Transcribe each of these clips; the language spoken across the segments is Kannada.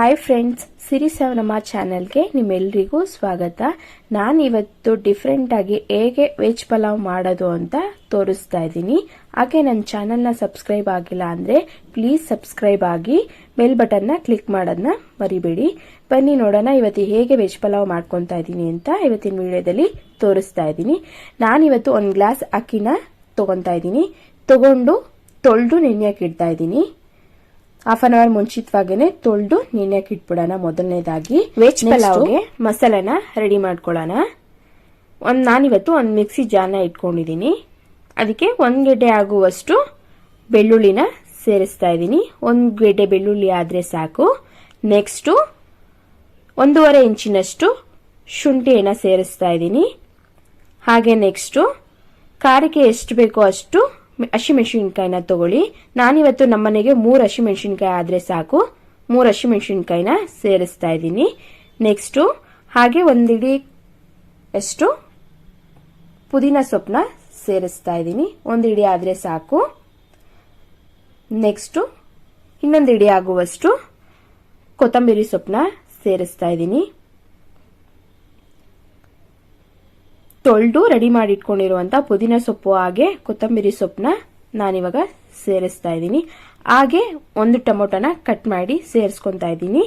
ಹಾಯ್ ಫ್ರೆಂಡ್ಸ್, ಸಿರಿಸವನಮ್ಮ ಚಾನೆಲ್ಗೆ ನಿಮ್ಮೆಲ್ಲರಿಗೂ ಸ್ವಾಗತ. ನಾನಿವತ್ತು ಡಿಫ್ರೆಂಟ್ ಆಗಿ ಹೇಗೆ ವೆಜ್ ಪಲಾವ್ ಮಾಡೋದು ಅಂತ ತೋರಿಸ್ತಾ ಇದ್ದೀನಿ. ಹಾಗೆ ನನ್ನ ಚಾನೆಲ್ನ ಸಬ್ಸ್ಕ್ರೈಬ್ ಆಗಿಲ್ಲ ಅಂದರೆ ಪ್ಲೀಸ್ ಸಬ್ಸ್ಕ್ರೈಬ್ ಆಗಿ ಬೆಲ್ ಬಟನ್ನ ಕ್ಲಿಕ್ ಮಾಡೋದನ್ನ ಮರಿಬೇಡಿ. ಬನ್ನಿ ನೋಡೋಣ ಇವತ್ತು ಹೇಗೆ ವೆಜ್ ಪಲಾವ್ ಮಾಡ್ಕೊತಾ ಇದ್ದೀನಿ ಅಂತ ಇವತ್ತಿನ ವಿಡಿಯೋದಲ್ಲಿ ತೋರಿಸ್ತಾ ಇದ್ದೀನಿ. ನಾನಿವತ್ತು 1 ಗ್ಲಾಸ್ ಅಕ್ಕಿನ ತಗೊತಾ ಇದ್ದೀನಿ. ತಗೊಂಡು ತೊಳೆದು ನೆನೆಯಕ್ಕೆ ಇಡ್ತಾ ಇದ್ದೀನಿ. ಹಾಫ್ ಅನ್ ಅವರ್ ಮುಂಚಿತವಾಗೇನೆ ತೊಳೆದು ನೆನೆಯಕ್ಕೆ ಇಟ್ಬಿಡೋಣ. ಮೊದಲನೇದಾಗಿ ವೆಜ್ ಪಲಾವ್ಗೆ ಮಸಾಲೆನ ರೆಡಿ ಮಾಡ್ಕೊಳ್ಳೋಣ. ನಾನಿವತ್ತು ಒಂದು ಮಿಕ್ಸಿ ಜಾರ್ನ ಇಟ್ಕೊಂಡಿದ್ದೀನಿ. ಅದಕ್ಕೆ 1 ಗೆಡ್ಡೆ ಆಗುವಷ್ಟು ಬೆಳ್ಳುಳ್ಳಿನ ಸೇರಿಸ್ತಾ ಇದ್ದೀನಿ. 1 ಗೆಡ್ಡೆ ಬೆಳ್ಳುಳ್ಳಿ ಆದರೆ ಸಾಕು. ನೆಕ್ಸ್ಟು 1.5 ಇಂಚಿನಷ್ಟು ಶುಂಠಿಯನ್ನು ಸೇರಿಸ್ತಾ ಇದ್ದೀನಿ. ಹಾಗೆ ನೆಕ್ಸ್ಟು ಖಾರಕ್ಕೆ ಎಷ್ಟು ಬೇಕೋ ಅಷ್ಟು ಹಸಿಮೆಣಸಿನ್ಕಾಯಿನ ತಗೊಳ್ಳಿ. ನಾನಿವತ್ತು ನಮ್ಮನೆಗೆ 3 ಹಸಿಮೆಣಸಿನ್ಕಾಯಿ ಆದರೆ ಸಾಕು. 3 ಹಸಿಮೆಣಸಿನ್ಕಾಯಿನ ಸೇರಿಸ್ತಾ ಇದ್ದೀನಿ. ನೆಕ್ಸ್ಟು ಹಾಗೆ 1 ಹಿಡಿ ಅಷ್ಟು ಪುದೀನ ಸೊಪ್ಪನ್ನ ಸೇರಿಸ್ತಾ ಇದ್ದೀನಿ. 1 ಹಿಡಿ ಆದರೆ ಸಾಕು. ನೆಕ್ಸ್ಟು ಇನ್ನೊಂದು ಹಿಡಿ ಆಗುವಷ್ಟು ಕೊತ್ತಂಬರಿ ಸೊಪ್ಪನ್ನ ಸೇರಿಸ್ತಾ ಇದ್ದೀನಿ. ತೊಳೆದು ರೆಡಿ ಮಾಡಿ ಇಟ್ಕೊಂಡಿರುವಂತ ಪುದೀನ ಸೊಪ್ಪು ಹಾಗೆ ಕೊತ್ತಂಬರಿ ಸೊಪ್ಪನ್ನ ನಾನಿವಾಗ ಸೇರಿಸ್ತಾ ಇದ್ದೀನಿ. ಹಾಗೆ 1 ಟೊಮೊಟೊನ ಕಟ್ ಮಾಡಿ ಸೇರಿಸ್ಕೊತಾ ಇದ್ದೀನಿ.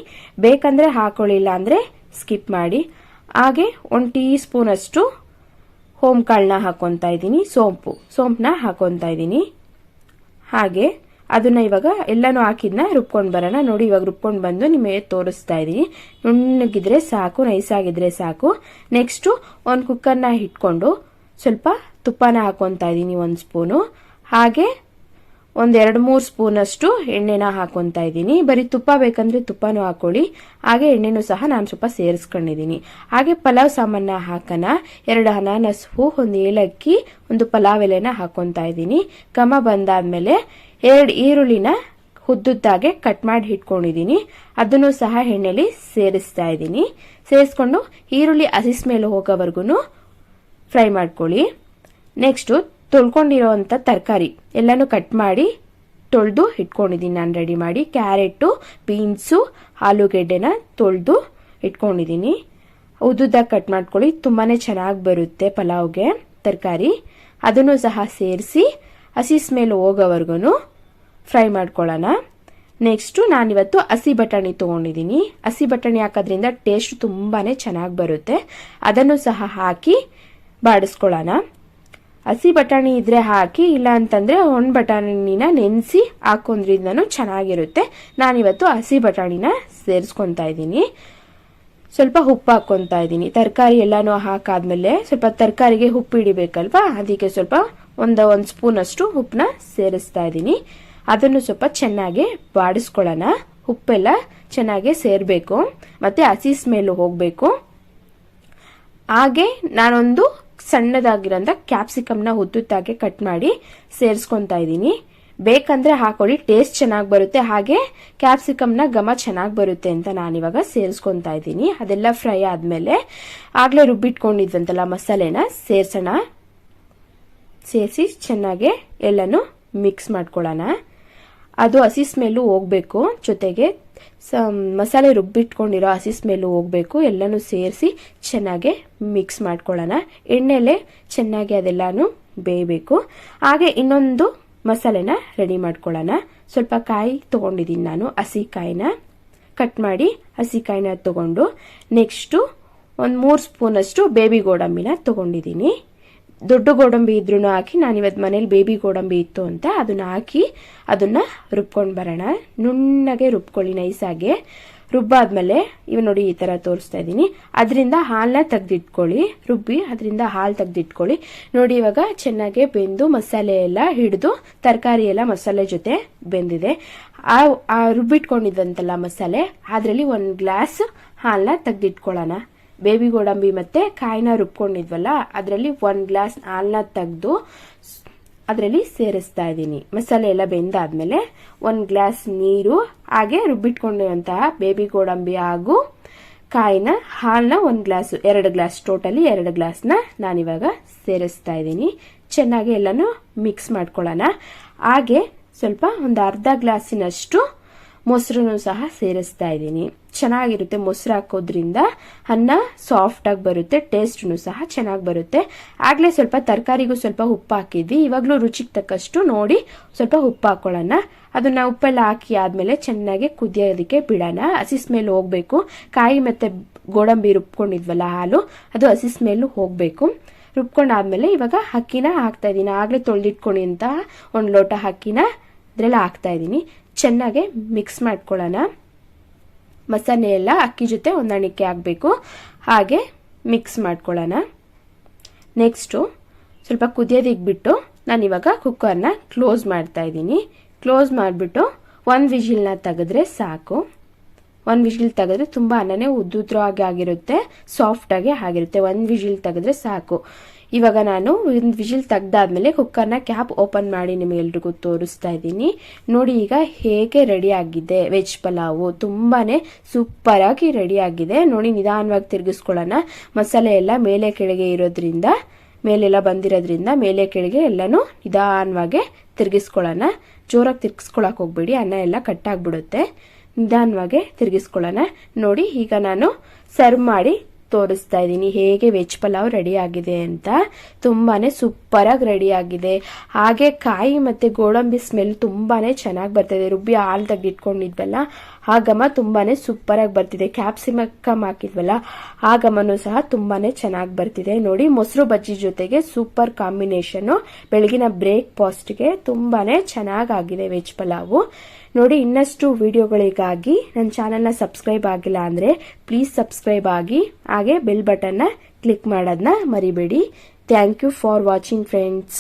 ಬೇಕಂದ್ರೆ ಹಾಕೊಳ್ಳಿಲ್ಲ ಅಂದ್ರೆ ಸ್ಕಿಪ್ ಮಾಡಿ. ಹಾಗೆ 1 ಟೀ ಸ್ಪೂನ್ ಅಷ್ಟು ಹೋಮ್ ಕಾಳನ್ನ ಹಾಕೊತಾ ಇದ್ದೀನಿ. ಸೋಂಪನ್ನ ಹಾಕೊತಾ ಇದ್ದೀನಿ. ಹಾಗೆ ಅದನ್ನ ಇವಾಗ ಎಲ್ಲಾನು ಹಾಕಿದ್ನ ರುಬ್ಕೊಂಡು ಬರೋಣ. ನೋಡಿ, ಇವಾಗ ರುಬ್ಕೊಂಡು ಬಂದು ನಿಮಗೆ ತೋರಿಸ್ತಾ ಇದ್ದೀನಿ. ನುಣ್ಣಗಿದ್ರೆ ಸಾಕು, ನೈಸ್ ಆಗಿದ್ರೆ ಸಾಕು. ನೆಕ್ಸ್ಟು ಒಂದು ಕುಕ್ಕರ್ನ ಇಟ್ಕೊಂಡು ಸ್ವಲ್ಪ ತುಪ್ಪನ ಹಾಕೊತಾ ಇದ್ದೀನಿ, 1 ಸ್ಪೂನು. ಹಾಗೆ 1-2-3 ಸ್ಪೂನ್ ಅಷ್ಟು ಎಣ್ಣೆನ ಹಾಕೊತಾ ಇದ್ದೀನಿ. ಬರೀ ತುಪ್ಪ ಬೇಕಂದ್ರೆ ತುಪ್ಪನೂ ಹಾಕೊಳ್ಳಿ. ಹಾಗೆ ಎಣ್ಣೆನೂ ಸಹ ನಾನು ಸ್ವಲ್ಪ ಸೇರಿಸ್ಕೊಂಡಿದ್ದೀನಿ. ಹಾಗೆ ಪಲಾವ್ ಸಾಮಾನ ಹಾಕೋಣ. 2 ಅನಾನಸು, 1 ಏಲಕ್ಕಿ, 1 ಪಲಾವ್ ಎಲೆನ ಹಾಕೊತಾ ಇದ್ದೀನಿ. ಘಮ ಬಂದಾದ್ಮೇಲೆ 2 ಈರುಳ್ಳಿನ ಉದ್ದುದ್ದಾಗೆ ಕಟ್ ಮಾಡಿ ಇಟ್ಕೊಂಡಿದ್ದೀನಿ. ಅದನ್ನು ಸಹ ಎಣ್ಣೆಲಿ ಸೇರಿಸ್ತಾ ಇದ್ದೀನಿ. ಸೇರಿಸ್ಕೊಂಡು ಈರುಳ್ಳಿ ಹಸಿ ಸ್ಮೆಲ್ ಹೋಗೋವರೆಗೂ ಫ್ರೈ ಮಾಡ್ಕೊಳ್ಳಿ. ನೆಕ್ಸ್ಟು ತೊಳ್ಕೊಂಡಿರೋವಂಥ ತರಕಾರಿ ಎಲ್ಲಾನು ಕಟ್ ಮಾಡಿ ತೊಳೆದು ಇಟ್ಕೊಂಡಿದ್ದೀನಿ ನಾನು ರೆಡಿ ಮಾಡಿ. ಕ್ಯಾರೆಟು, ಬೀನ್ಸು, ಆಲೂಗೆಡ್ಡೆನ ತೊಳೆದು ಇಟ್ಕೊಂಡಿದ್ದೀನಿ. ಉದ್ದುದ್ದಾಗಿ ಕಟ್ ಮಾಡ್ಕೊಳ್ಳಿ, ತುಂಬಾನೇ ಚೆನ್ನಾಗಿ ಬರುತ್ತೆ ಪಲಾವ್ಗೆ ತರಕಾರಿ. ಅದನ್ನು ಸಹ ಸೇರಿಸಿ ಹಸಿ ಸ್ಮೆಲ್ ಹೋಗೋವರೆಗೂ ಫ್ರೈ ಮಾಡ್ಕೊಳ್ಳೋಣ. ನೆಕ್ಸ್ಟು ನಾನಿವತ್ತು ಹಸಿ ಬಟಾಣಿ ತೊಗೊಂಡಿದ್ದೀನಿ. ಹಸಿ ಬಟಾಣಿ ಹಾಕೋದ್ರಿಂದ ಟೇಸ್ಟ್ ತುಂಬಾನೇ ಚೆನ್ನಾಗಿ ಬರುತ್ತೆ. ಅದನ್ನು ಸಹ ಹಾಕಿ ಬಾಡಿಸ್ಕೊಳ್ಳೋಣ. ಹಸಿ ಬಟಾಣಿ ಇದ್ರೆ ಹಾಕಿ, ಇಲ್ಲ ಅಂತಂದ್ರೆ ಒಣ ಬಟಾಣಿನ ನೆನೆಸಿ ಹಾಕೊಂಡ್ರಿಂದನೂ ಚೆನ್ನಾಗಿರುತ್ತೆ. ನಾನಿವತ್ತು ಹಸಿ ಬಟಾಣಿನ ಸೇರಿಸ್ಕೊತಾ ಇದ್ದೀನಿ. ಸ್ವಲ್ಪ ಉಪ್ಪು ಹಾಕೊತಾ ಇದ್ದೀನಿ. ತರಕಾರಿ ಎಲ್ಲಾನು ಹಾಕಾದ್ಮೇಲೆ ಸ್ವಲ್ಪ ತರಕಾರಿಗೆ ಉಪ್ಪು ಹಿಡಿಬೇಕಲ್ವಾ, ಅದಕ್ಕೆ ಸ್ವಲ್ಪ ಒಂದು ಸ್ಪೂನ್ ಅಷ್ಟು ಉಪ್ಪನ್ನ ಸೇರಿಸ್ತಾ ಇದ್ದೀನಿ. ಅದನ್ನು ಸ್ವಲ್ಪ ಚೆನ್ನಾಗಿ ಬಾಡಿಸ್ಕೊಳ್ಳೋಣ. ಉಪ್ಪೆಲ್ಲ ಚೆನ್ನಾಗಿ ಸೇರ್ಬೇಕು, ಮತ್ತೆ ಹಸಿ ಸ್ಮೆಲ್ ಹೋಗ್ಬೇಕು. ಹಾಗೆ ನಾನೊಂದು ಸಣ್ಣದಾಗಿರೋಂಥ ಕ್ಯಾಪ್ಸಿಕಮ್ನ ಉದ್ದುದ್ದಾಗೆ ಕಟ್ ಮಾಡಿ ಸೇರಿಸ್ಕೊತಾ ಇದ್ದೀನಿ. ಬೇಕಂದ್ರೆ ಹಾಕೊಳ್ಳಿ, ಟೇಸ್ಟ್ ಚೆನ್ನಾಗಿ ಬರುತ್ತೆ. ಹಾಗೆ ಕ್ಯಾಪ್ಸಿಕಮ್ನ ಘಮ ಚೆನ್ನಾಗಿ ಬರುತ್ತೆ ಅಂತ ನಾನಿವಾಗ ಸೇರಿಸ್ಕೊತಾ ಇದ್ದೀನಿ. ಅದೆಲ್ಲ ಫ್ರೈ ಆದ್ಮೇಲೆ ಆಗ್ಲೇ ರುಬ್ಬಿಟ್ಕೊಂಡಿದ್ದಂತಲ್ಲ ಮಸಾಲೆನ ಸೇರ್ಸೋಣ. ಸೇರಿಸಿ ಚೆನ್ನಾಗಿ ಎಲ್ಲನೂ ಮಿಕ್ಸ್ ಮಾಡ್ಕೊಳ್ಳೋಣ. ಅದು ಹಸಿ ಸ್ಮೆಲ್ಲು ಹೋಗ್ಬೇಕು, ಜೊತೆಗೆ ಮಸಾಲೆ ರುಬ್ಬಿಟ್ಕೊಂಡಿರೋ ಹಸಿ ಸ್ಮೆಲ್ಲು ಹೋಗ್ಬೇಕು. ಎಲ್ಲನೂ ಸೇರಿಸಿ ಚೆನ್ನಾಗಿ ಮಿಕ್ಸ್ ಮಾಡ್ಕೊಳ್ಳೋಣ. ಎಣ್ಣೆಲೆ ಚೆನ್ನಾಗಿ ಅದೆಲ್ಲಾನು ಬೇಯಬೇಕು. ಹಾಗೆ ಇನ್ನೊಂದು ಮಸಾಲೆನ ರೆಡಿ ಮಾಡ್ಕೊಳ್ಳೋಣ. ಸ್ವಲ್ಪ ಕಾಯಿ ತಗೊಂಡಿದ್ದೀನಿ ನಾನು, ಹಸಿ ಕಾಯಿನ ಕಟ್ ಮಾಡಿ ಹಸಿ ಕಾಯಿನ ತಗೊಂಡು, ನೆಕ್ಸ್ಟು 3 ಸ್ಪೂನ್ ಅಷ್ಟು ಬೇಬಿ ಗೋಡಂಬಿನ ತಗೊಂಡಿದ್ದೀನಿ. ದೊಡ್ಡ ಗೋಡಂಬಿ ಇದ್ರೂ ಹಾಕಿ, ನಾನಿವತ್ತು ಮನೇಲಿ ಬೇಬಿ ಗೋಡಂಬಿ ಇತ್ತು ಅಂತ ಅದನ್ನ ಹಾಕಿ ಅದನ್ನ ರುಬ್ಕೊಂಡು ಬರೋಣ. ನುಣ್ಣಗೆ ರುಬ್ಕೊಳ್ಳಿ, ನೈಸಾಗೆ. ರುಬ್ಬಾದ್ಮೇಲೆ ಇವ್ ನೋಡಿ ಈ ತರ ತೋರಿಸ್ತಾ ಇದ್ದೀನಿ. ಅದರಿಂದ ಹಾಲನ್ನ ತೆಗ್ದಿಟ್ಕೊಳ್ಳಿ, ರುಬ್ಬಿ ಅದರಿಂದ ಹಾಲು ತೆಗ್ದಿಟ್ಕೊಳ್ಳಿ. ನೋಡಿ, ಇವಾಗ ಚೆನ್ನಾಗಿ ಬೆಂದು ಮಸಾಲೆ ಎಲ್ಲ ಹಿಡಿದು ತರಕಾರಿ ಎಲ್ಲ ಮಸಾಲೆ ಜೊತೆ ಬೆಂದಿದೆ. ಆ ರುಬ್ಬಿಟ್ಕೊಂಡಿದ್ದಂತಲ್ಲ ಮಸಾಲೆ, ಅದರಲ್ಲಿ 1 ಗ್ಲಾಸ್ ಹಾಲನ್ನ ತೆಗ್ದಿಟ್ಕೊಳ್ಳೋಣ. ಬೇಬಿ ಗೋಡಂಬಿ ಮತ್ತೆ ಕಾಯಿನ ರುಬ್ಕೊಂಡಿದ್ವಲ್ಲ, ಅದರಲ್ಲಿ 1 ಗ್ಲಾಸ್ ಹಾಲನ್ನ ತೆಗೆದು ಅದರಲ್ಲಿ ಸೇರಿಸ್ತಾ ಇದ್ದೀನಿ. ಮಸಾಲೆ ಎಲ್ಲ ಬೆಂದಾದ್ಮೇಲೆ 1 ಗ್ಲಾಸ್ ನೀರು, ಹಾಗೆ ರುಬ್ಬಿಟ್ಕೊಂಡಿರುವಂತಹ ಬೇಬಿ ಗೋಡಂಬಿ ಹಾಗೂ ಕಾಯಿನ ಹಾಲನ್ನ 1 ಗ್ಲಾಸ್, 2 ಗ್ಲಾಸ್, ಟೋಟಲಿ 2 ಗ್ಲಾಸ್ನ ನಾನಿವಾಗ ಸೇರಿಸ್ತಾ ಇದ್ದೀನಿ. ಚೆನ್ನಾಗಿ ಎಲ್ಲಾನು ಮಿಕ್ಸ್ ಮಾಡ್ಕೊಳ್ಳೋಣ. ಹಾಗೆ ಸ್ವಲ್ಪ ಒಂದು ಅರ್ಧ ಗ್ಲಾಸಿನಷ್ಟು ಮೊಸರನ್ನು ಸಹ ಸೇರಿಸ್ತಾ ಇದ್ದೀನಿ. ಚೆನ್ನಾಗಿರುತ್ತೆ. ಮೊಸರು ಹಾಕೋದ್ರಿಂದ ಅನ್ನ ಸಾಫ್ಟ್ ಆಗಿ ಬರುತ್ತೆ, ಟೇಸ್ಟ್ನು ಸಹ ಚೆನ್ನಾಗಿ ಬರುತ್ತೆ. ಆಗ್ಲೇ ಸ್ವಲ್ಪ ತರಕಾರಿಗೂ ಸ್ವಲ್ಪ ಉಪ್ಪು ಹಾಕಿದ್ವಿ. ಇವಾಗಲೂ ರುಚಿಗೆ ತಕ್ಕಷ್ಟು ನೋಡಿ ಸ್ವಲ್ಪ ಉಪ್ಪು ಹಾಕೊಳ್ಳೋಣ. ಅದನ್ನ ಉಪ್ಪೆಲ್ಲ ಹಾಕಿ ಆದ್ಮೇಲೆ ಚೆನ್ನಾಗಿ ಕುದಿಯೋದಕ್ಕೆ ಬಿಡೋಣ. ಹಸಿ ಸ್ಮೆಲ್ ಹೋಗ್ಬೇಕು. ಕಾಯಿ ಮತ್ತೆ ಗೋಡಂಬಿ ರುಬ್ಕೊಂಡಿದ್ವಲ್ಲ ಹಾಲು, ಅದು ಹಸಿ ಸ್ಮೆಲ್ ಹೋಗ್ಬೇಕು. ರುಬ್ಕೊಂಡಾದ್ಮೇಲೆ ಇವಾಗ ಅಕ್ಕಿನ ಹಾಕ್ತಾ ಇದ್ದೀನಿ. ಆಗ್ಲೇ ತೊಳೆದಿಟ್ಕೊಂಡಿಂತ 1 ಲೋಟ ಅಕ್ಕಿನ ಇದ್ರೆಲ್ಲ ಹಾಕ್ತಾ ಇದ್ದೀನಿ. ಚೆನ್ನಾಗಿ ಮಿಕ್ಸ್ ಮಾಡ್ಕೊಳ್ಳೋಣ. ಮಸಾಲೆ ಎಲ್ಲ ಅಕ್ಕಿ ಜೊತೆ ಹೊಂದಾಣಿಕೆ ಆಗಬೇಕು, ಹಾಗೆ ಮಿಕ್ಸ್ ಮಾಡ್ಕೊಳ್ಳೋಣ. ನೆಕ್ಸ್ಟು ಸ್ವಲ್ಪ ಕುದಿಯೋದಕ್ಕೆ ಬಿಟ್ಟು ನಾನು ಇವಾಗ ಕುಕ್ಕರ್ನ ಕ್ಲೋಸ್ ಮಾಡ್ತಾ ಇದ್ದೀನಿ. ಕ್ಲೋಸ್ ಮಾಡಿಬಿಟ್ಟು 1 ವಿಜಿಲ್ನ ತೆಗೆದ್ರೆ ಸಾಕು. 1 ವಿಜಿಲ್ ತೆಗೆದ್ರೆ ತುಂಬ ಅನ್ನನೇ ಉದ್ದುದ್ರವಾಗಿ ಆಗಿರುತ್ತೆ, ಸಾಫ್ಟ್ ಆಗಿ ಆಗಿರುತ್ತೆ. 1 ವಿಜಿಲ್ ತೆಗೆದ್ರೆ ಸಾಕು. ಇವಾಗ ನಾನು 1 ವಿಜಿಲ್ ತೆಗ್ದಾದ್ಮೇಲೆ ಕುಕ್ಕರ್ನ ಕ್ಯಾಪ್ ಓಪನ್ ಮಾಡಿ ನಿಮಗೆಲ್ರಿಗೂ ತೋರಿಸ್ತಾ ಇದ್ದೀನಿ. ನೋಡಿ ಈಗ ಹೇಗೆ ರೆಡಿ ಆಗಿದೆ ವೆಜ್ ಪಲಾವು. ತುಂಬಾನೇ ಸೂಪರ್ ಆಗಿ ರೆಡಿ ಆಗಿದೆ. ನೋಡಿ ನಿಧಾನವಾಗಿ ತಿರುಗಿಸ್ಕೊಳ್ಳೋಣ. ಮಸಾಲೆ ಎಲ್ಲ ಮೇಲೆ ಕೆಳಗೆ ಇರೋದ್ರಿಂದ, ಮೇಲೆಲ್ಲ ಬಂದಿರೋದ್ರಿಂದ ಮೇಲೆ ಕೆಳಗೆ ಎಲ್ಲಾನು ನಿಧಾನವಾಗಿ ತಿರುಗಿಸ್ಕೊಳ್ಳೋಣ. ಜೋರಾಗಿ ತಿರ್ಗಿಸ್ಕೊಳಕ್ ಹೋಗ್ಬೇಡಿ, ಅನ್ನ ಎಲ್ಲ ಕಟ್ಟಾಗ್ಬಿಡುತ್ತೆ. ನಿಧಾನವಾಗಿ ತಿರುಗಿಸ್ಕೊಳ್ಳೋಣ. ನೋಡಿ ಈಗ ನಾನು ಸರ್ವ್ ಮಾಡಿ ತೋರಿಸ್ತಾ ಇದ್ದೀನಿ ಹೇಗೆ ವೆಜ್ ಪಲಾವ್ ರೆಡಿ ಆಗಿದೆ ಅಂತ. ತುಂಬಾನೇ ಸೂಪರ್ ಆಗಿ ರೆಡಿ ಆಗಿದೆ. ಹಾಗೆ ಕಾಯಿ ಮತ್ತೆ ಗೋಡಂಬಿ ಸ್ಮೆಲ್ ತುಂಬಾನೇ ಚೆನ್ನಾಗಿ ಬರ್ತಿದೆ. ರುಬ್ಬಿ ಹಾಲು ತೆಗೆದಿಟ್ಕೊಂಡಿದ್ವಲ್ಲ ಆ ಘಮ ತುಂಬಾನೇ ಸೂಪರ್ ಆಗಿ ಬರ್ತಿದೆ. ಕ್ಯಾಪ್ಸಿಕಮ್ ಹಾಕಿದ್ವಲ್ಲ ಆ ಘಮನೂ ಸಹ ತುಂಬಾನೇ ಚೆನ್ನಾಗಿ ಬರ್ತಿದೆ. ನೋಡಿ ಮೊಸರು ಬಜ್ಜಿ ಜೊತೆಗೆ ಸೂಪರ್ ಕಾಂಬಿನೇಷನ್. ಬೆಳಗಿನ ಬ್ರೇಕ್ಫಾಸ್ಟ್ಗೆ ತುಂಬಾನೇ ಚೆನ್ನಾಗಾಗಿದೆ ವೆಜ್ ಪಲಾವು. ನೋಡಿ ಇನ್ನಷ್ಟು ವಿಡಿಯೋಗಳಿಗಾಗಿ ನನ್ನ ಚಾನೆಲ್ನ ಸಬ್ಸ್ಕ್ರೈಬ್ ಆಗಿಲ್ಲ ಅಂದ್ರೆ ಪ್ಲೀಸ್ ಸಬ್ಸ್ಕ್ರೈಬ್ ಆಗಿ, ಹಾಗೆ ಬೆಲ್ ಬಟನ್ನ ಕ್ಲಿಕ್ ಮಾಡೋದನ್ನ ಮರಿಬೇಡಿ. Thank you for watching friends.